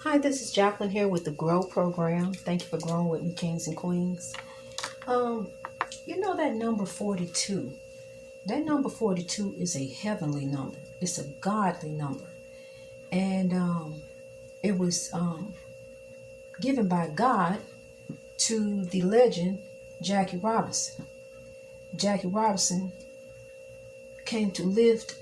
Hi, this is Jacqueline here with the Grow Program. Thank you for growing with me, kings and queens. You know that number 42. That number 42 is a heavenly number. It's a godly number. And it was given by God to the legend Jackie Robinson. Jackie Robinson came to lift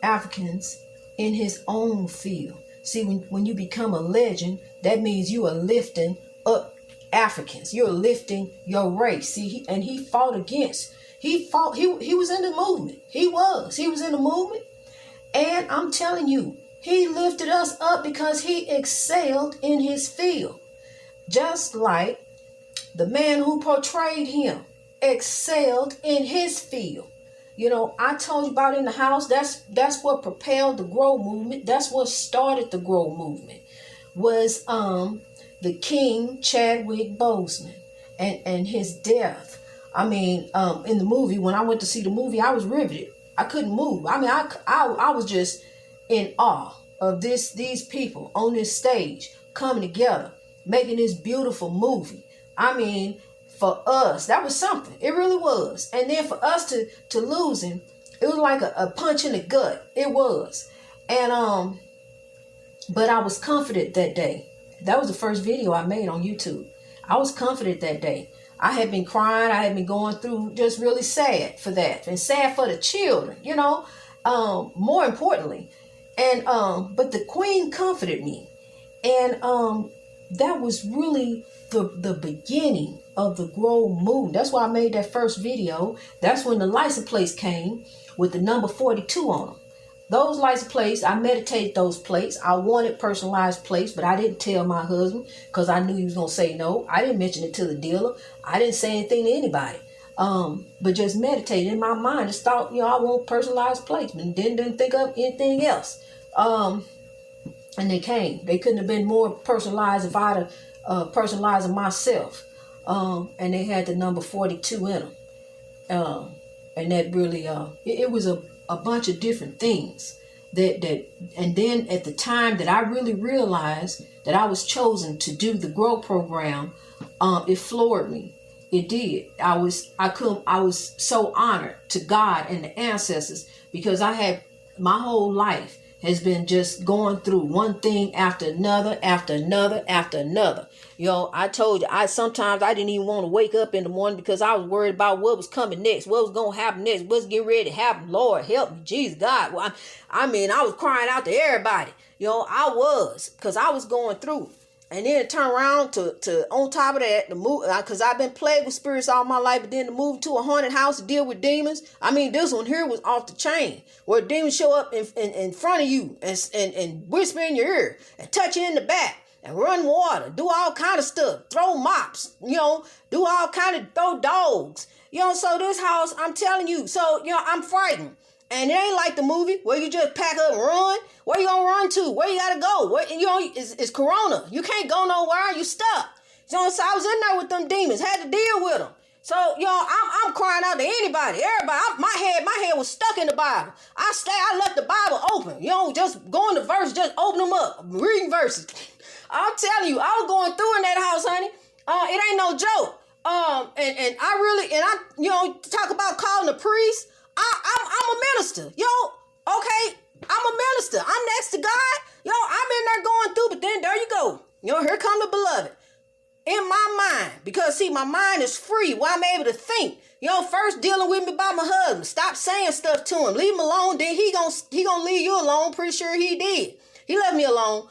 Africans in his own field. See, when you become a legend, that means you are lifting up Africans. You're lifting your race. See, he fought against. He was in the movement. He was in the movement. And I'm telling you, he lifted us up because he excelled in his field. Just like the man who portrayed him excelled in his field. You know, I told you about in the house, that's what propelled the Grow movement. That's what started the Grow movement, was the King Chadwick Boseman and his death. I mean, in the movie, when I went to see the movie, I was riveted. I couldn't move. I mean, I was just in awe of these people on this stage coming together, making this beautiful movie. I mean, for us, that was something. It really was. And then for us to lose him, it was like a punch in the gut. It was. And but I was comforted that day. That was the first video I made on YouTube. I was comforted that day. I had been crying. I had been going through just really sad for that. And sad for the children, you know, more importantly. And but the Queen comforted me. And that was really the beginning of the Grow movement. That's why I made that first video. That's when the license plates came with the number 42 on them. Those license plates, I meditated those plates. I wanted personalized plates, but I didn't tell my husband because I knew he was going to say no. I didn't mention it to the dealer. I didn't say anything to anybody. But just meditated in my mind. Just thought, you know, I want personalized plates, but didn't think of anything else. And they came. They couldn't have been more personalized if I'd have personalized them myself. And they had the number 42 in them. And that really, it was a bunch of different things and then at the time that I really realized that I was chosen to do the Grow program, it floored me. It did. I was so honored to God and the ancestors because my whole life has been just going through one thing after another, after another, after another. You know, I told you, sometimes I didn't even want to wake up in the morning because I was worried about what was coming next, what was going to happen next, what's getting ready to happen. Lord, help me, Jesus, God. Well, I was crying out to everybody. You know, I was, because I was going through. And then turn around to on top of that, the move, because I've been plagued with spirits all my life, but then to move to a haunted house to deal with demons. I mean, this one here was off the chain, where demons show up in front of you and whisper in your ear and touch you in the back and run water, do all kind of stuff, throw mops, you know, do all kind of, throw dogs. You know, so this house, I'm telling you, so, you know, I'm frightened. And it ain't like the movie where you just pack up and run. Where you gonna run to? Where you gotta go? Where, you know, it's Corona. You can't go nowhere. You stuck. So I was in there with them demons. Had to deal with them. So, you know, I'm crying out to anybody, everybody. My head was stuck in the Bible. I left the Bible open. You know, just going to verse, just open them up, reading verses. I'm telling you, I was going through in that house, honey. It ain't no joke. And I really, you know, talk about calling a priest. I'm a minister. Yo, okay, I'm a minister. I'm next to God. Yo, I'm in there going through, but then there you go. You know, here come the beloved. In my mind. Because, see, my mind is free. Where I'm able to think. You know, first dealing with me about my husband. Stop saying stuff to him. Leave him alone. Then he gonna leave you alone. Pretty sure he did. He left me alone.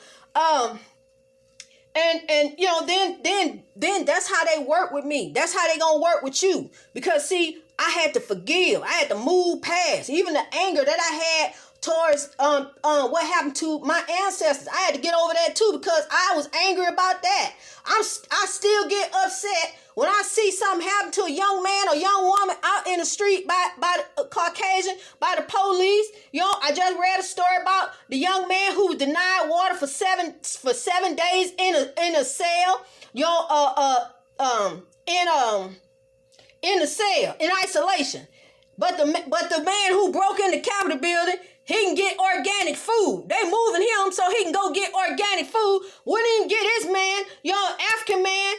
And you know, then that's how they work with me. That's how they gonna work with you. Because, see, I had to forgive. I had to move past even the anger that I had towards what happened to my ancestors. I had to get over that too because I was angry about that. I still get upset when I see something happen to a young man or young woman out in the street by the Caucasian, by the police. You know, I just read a story about the young man who was denied water for 7 days in a cell. You know, in the cell, in isolation. But the man who broke in the Capitol building, he can get organic food. They moving him so he can go get organic organic food, wouldn't even get his man, African man,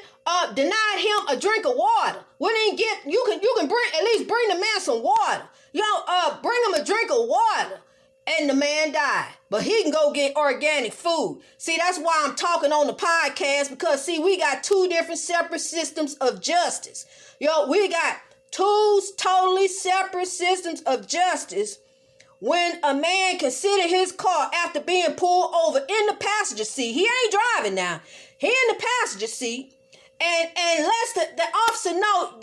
denied him a drink of water. Wouldn't even get, you can at least bring the man some water. Bring him a drink of water. And the man died. But he can go get organic food. See, that's why I'm talking on the podcast, because, see, we got two different separate systems of justice. We got two totally separate systems of justice. When a man can sit in his car after being pulled over in the passenger seat, he ain't driving now. He in the passenger seat. And let the officer know,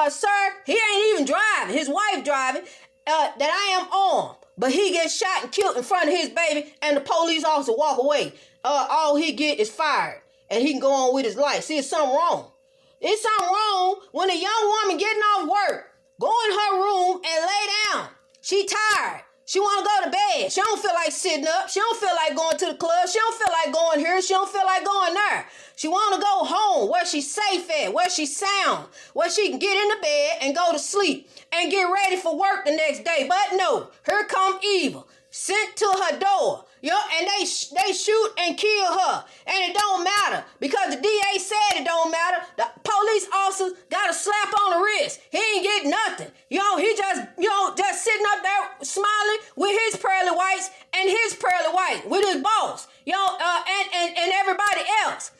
sir, he ain't even driving. His wife driving, that I am armed. But he gets shot and killed in front of his baby, and the police officer walk away. All he get is fired, and he can go on with his life. See, it's something wrong. It's something wrong when a young woman getting off work, go in her room and lay down. She tired. She want to go to bed. She don't feel like sitting up. She don't feel like going to the club. She don't feel like going here. She don't feel like going there. She want to go home where she's safe at, where she's sound, where she can get in the bed and go to sleep and get ready for work the next day. But no, here come evil, sent to her door. And they shoot and kill her. And it don't matter, because the DA said it don't matter. The police officer got a slap on the wrist. He ain't get nothing. He just sitting up there smiling with his pearly whites and his pearly white with his boss, and everybody else,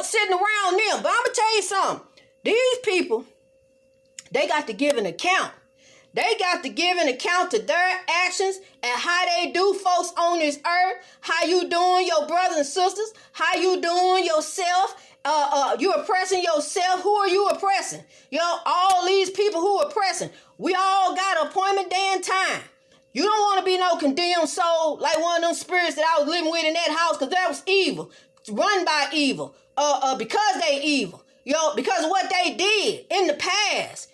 sitting around them. But I'm gonna tell you something. These people, they got to give an account. They got to give an account to their actions and how they do folks on this earth. How you doing, your brothers and sisters? How you doing yourself? You oppressing yourself. Who are you oppressing? All these people who are oppressing. We all got an appointment day and time. You don't want to be no condemned soul like one of them spirits that I was living with in that house, because that was evil. Run by evil. Because they evil. Because of what they did in the past.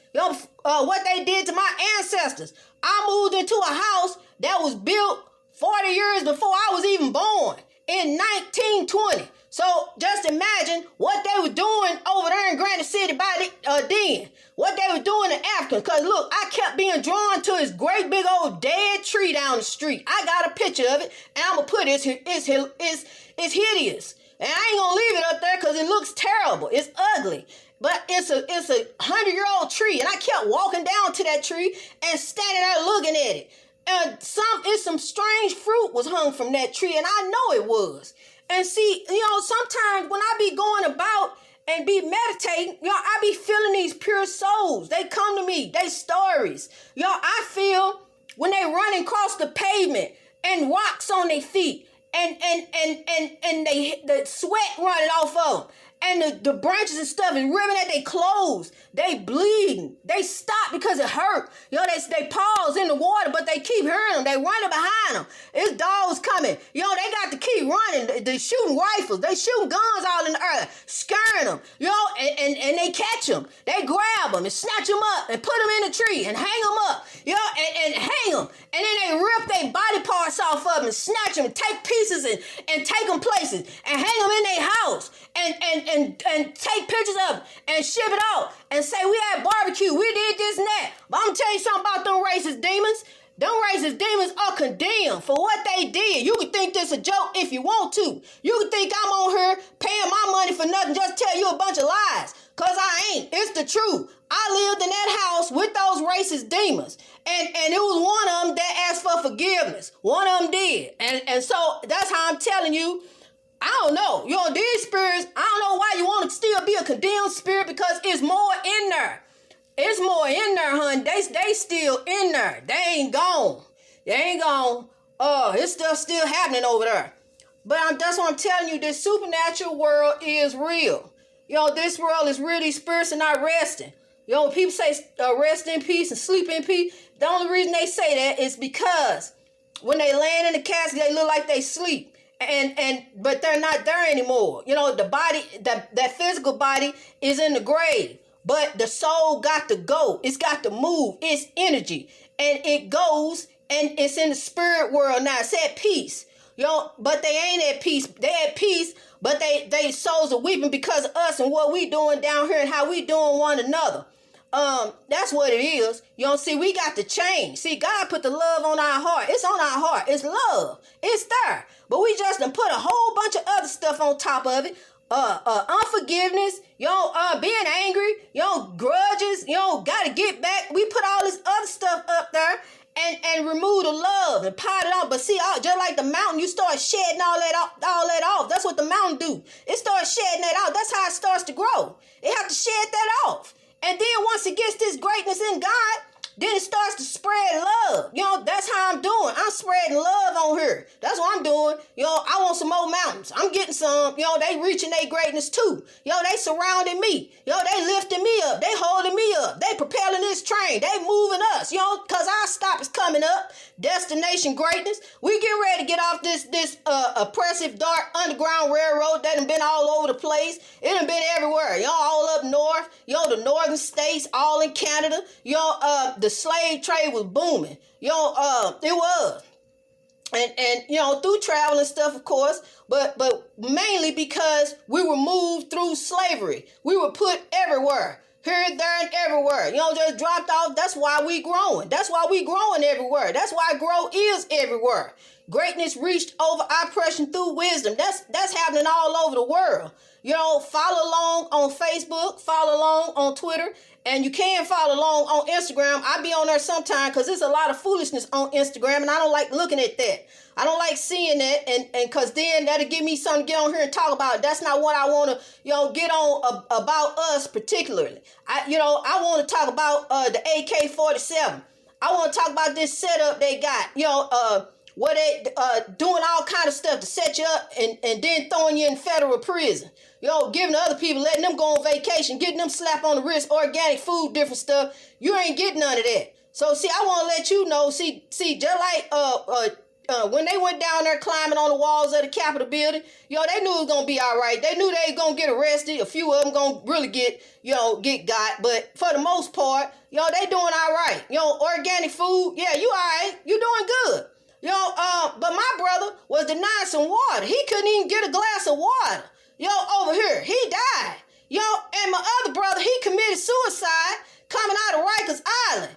What they did to my ancestors. I moved into a house that was built 40 years before I was even born, in 1920. So just imagine what they were doing over there in Granite City by then. What they were doing to Africans. Because look, I kept being drawn to this great big old dead tree down the street. I got a picture of it, and I'm going to put it. It's hideous. And I ain't going to leave it up there because it looks terrible. It's ugly. But it's a 100-year-old tree, and I kept walking down to that tree and standing there looking at it. And some strange fruit was hung from that tree, and I know it was. And see, sometimes when I be going about and be meditating, I be feeling these pure souls. They come to me, they stories. I feel when they running across the pavement and rocks on their feet, and the sweat running off of them. And the branches and stuff is ripping at their clothes. They bleeding. They stop because it hurt. They pause in the water, but they keep hearing them. They running behind them. It's dogs coming. They got to keep running. They shooting rifles. They shooting guns all in the air, scaring them. And they catch them. They grab them and snatch them up and put them in a tree and hang them up. And hang them. And then they rip their body parts off of them and snatch them and take pieces and take them places and hang them in their house and take pictures of them and ship it out and say we had barbecue, we did this and that. But I'm gonna tell you something about them racist demons. Them racist demons are condemned for what they did. You can think this a joke if you want to. You can think I'm on here paying my money for nothing, just tell you a bunch of lies. Cause I ain't. It's the truth. I lived in that house with those racist demons. And it was one of them that asked for forgiveness. One of them did. And so that's how I'm telling you, I don't know. These spirits, I don't know why you want to still be a condemned spirit, because it's more in there. It's more in there, honey. They still in there. They ain't gone. They ain't gone. It's still happening over there. But that's what I'm telling you. This supernatural world is real. This world is real. These spirits are not resting. When people say rest in peace and sleep in peace, the only reason they say that is because when they land in the casket, they look like they sleep. But they're not there anymore. The body, that physical body is in the grave, but the soul got to go. It's got to move. It's energy, and it goes, and it's in the spirit world now. It's at peace, but they ain't at peace. They at peace, but they souls are weeping because of us and what we doing down here and how we doing one another. That's what it is. See, we got to change. See, God put the love on our heart. It's on our heart. It's love. It's there. But we just done put a whole bunch of other stuff stuff on top of it. Unforgiveness, being angry, grudges, gotta get back. We put all this other stuff up there and remove the love and pot it on. But see, just like the mountain, you start shedding all that off. That's what the mountain do. It starts shedding that out. That's how it starts to grow. It have to shed that off. And then once it gets this greatness in God, then it starts to spread love. That's how I'm doing. I'm spreading love on her. That's what I'm doing. I want some more mountains. I'm getting some. They reaching their greatness too. They surrounding me. They lifting me up. They holding me up. They propelling this train. They moving us. Because our stop is coming up. Destination greatness. We get ready to get off this oppressive, dark underground railroad that done been all over the place. It done been everywhere. All up north. The northern states, all in Canada. The slave trade was booming. It was. And through travel and stuff, of course, but mainly because we were moved through slavery. We were put everywhere. Here, there, and everywhere. Just dropped off. That's why we growing. That's why we growing everywhere. That's why grow is everywhere. Greatness reached over oppression through wisdom. That's happening all over the world. Follow along on Facebook, follow along on Twitter, and you can follow along on Instagram. I be on there sometime because there's a lot of foolishness on Instagram, and I don't like looking at that. I don't like seeing that, and because then that'll give me something to get on here and talk about. That's not what I want to, get on about us particularly. I want to talk about the AK-47. I want to talk about this setup they got, where they doing all kind of stuff to set you up and then throwing you in federal prison. Giving to other people, letting them go on vacation, getting them slap on the wrist, organic food, different stuff. You ain't getting none of that. So see, I want to let you know, see, just like when they went down there climbing on the walls of the Capitol building, they knew it was going to be all right. They knew they was going to get arrested. A few of them going to really get got. But for the most part, they doing all right. Organic food, yeah, you all right. You doing good. But my brother was denied some water. He couldn't even get a glass of water. Over here, he died. And my other brother, he committed suicide coming out of Rikers Island.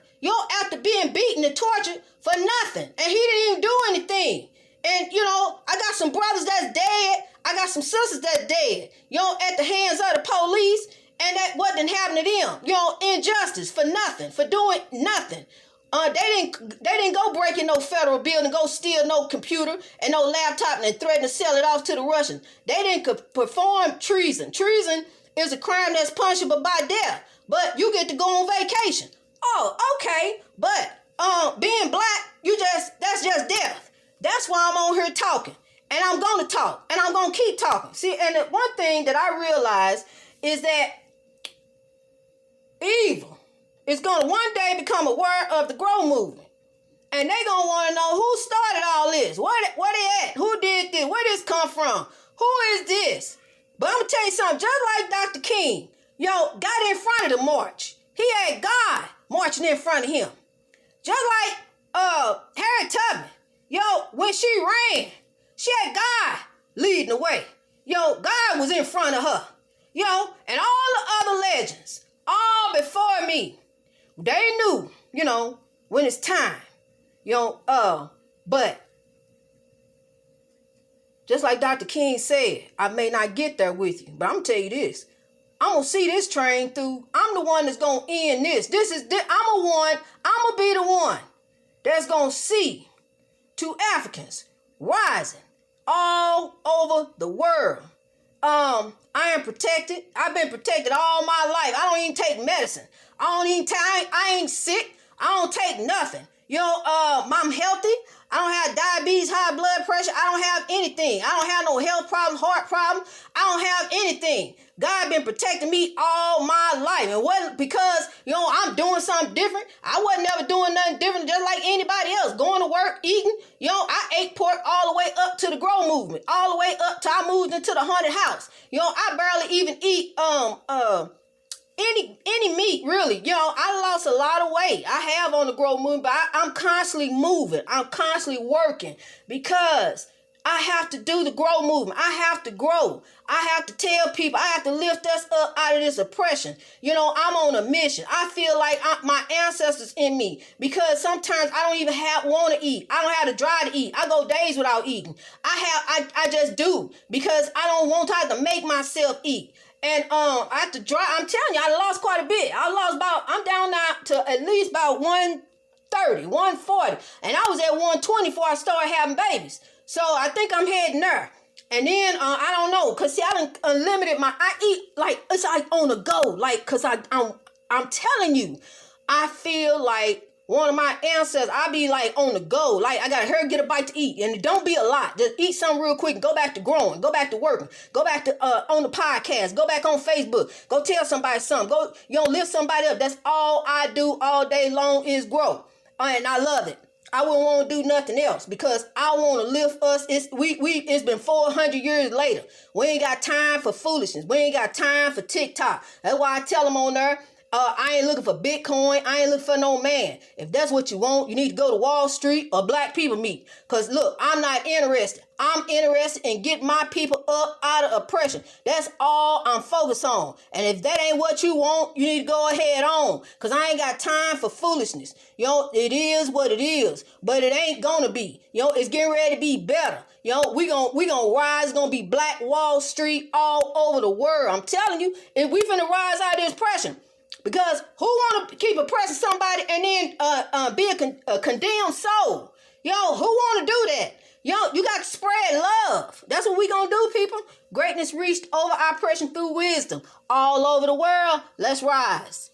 After being beaten and tortured for nothing. And he didn't even do anything. And, I got some brothers that's dead. I got some sisters that's dead. At the hands of the police. And that wasn't happening to them. Injustice for nothing. For doing nothing. They didn't go breaking no federal building, go steal no computer and no laptop and threaten to sell it off to the Russians. They didn't perform treason. Treason is a crime that's punishable by death. But you get to go on vacation. Oh, okay. But being black, that's just death. That's why I'm on here talking. And I'm gonna talk. And I'm gonna keep talking. See, and the one thing that I realize is that evil is going to one day become aware of the grow movement. And they going to want to know who started all this. Where they at? Who did this? Where this come from? Who is this? But I'm going to tell you something. Just like Dr. King, got in front of the march. He had God marching in front of him. Just like Harriet Tubman. When she ran, she had God leading the way. God was in front of her. And all the other legends, all before me, they knew, when it's time, but just like Dr. King said, I may not get there with you, but I'm going to tell you this. I'm going to see this train through. I'm the one that's going to end this. I'm going to be the one that's going to see two Africans rising all over the world. I am protected. I've been protected all my life. I don't even take medicine. I ain't sick. I don't take nothing. I'm healthy. I don't have diabetes, high blood pressure. I don't have anything. I don't have no health problems, heart problems. I don't have anything. God been protecting me all my life. And wasn't because, I'm doing something different. I wasn't never doing nothing different just like anybody else. Going to work, eating. I ate pork all the way up to the grow movement. All the way up till I moved into the haunted house. I barely even eat any meat, really. I lost a lot of weight. I have on the grow movement, but I'm constantly moving. I'm constantly working because I have to do the grow movement. I have to grow. I have to tell people. I have to lift us up out of this oppression. You know, I'm on a mission. I feel like my ancestors in me, because sometimes I don't even want to eat. I don't have the drive to eat. I go days without eating. I just do, because I don't want to have to make myself eat. And I have to drive. I'm telling you, I lost quite a bit. I'm down now to at least about 130, 140. And I was at 120 before I started having babies. So I think I'm heading there. And then, I don't know, because see, I done unlimited I eat, like, it's like on the go. Like, because I'm telling you, I feel like one of my ancestors, I be like on the go. Like, I got to hurry, get a bite to eat. And it don't be a lot. Just eat something real quick and go back to growing. Go back to working. Go back to on the podcast. Go back on Facebook. Go tell somebody something. Go, lift somebody up. That's all I do all day long is grow. And I love it. I wouldn't want to do nothing else, because I want to lift us. It's been 400 years later. We ain't got time for foolishness. We ain't got time for TikTok. That's why I tell them on there, I ain't looking for Bitcoin. I ain't looking for no man. If that's what you want, you need to go to Wall Street or Black People Meet. Because look, I'm not interested. I'm interested in getting my people up out of oppression. That's all I'm focused on. And if that ain't what you want, you need to go ahead on. Because I ain't got time for foolishness. It is what it is. But it ain't going to be. It's getting ready to be better. We gonna rise. It's gonna be Black Wall Street all over the world. I'm telling you, if we finna rise out of this oppression. Because who want to keep oppressing somebody and then be a condemned soul? Who want to do that? You got to spread love. That's what we going to do, people. Greatness reached over oppression through wisdom. All over the world, let's rise.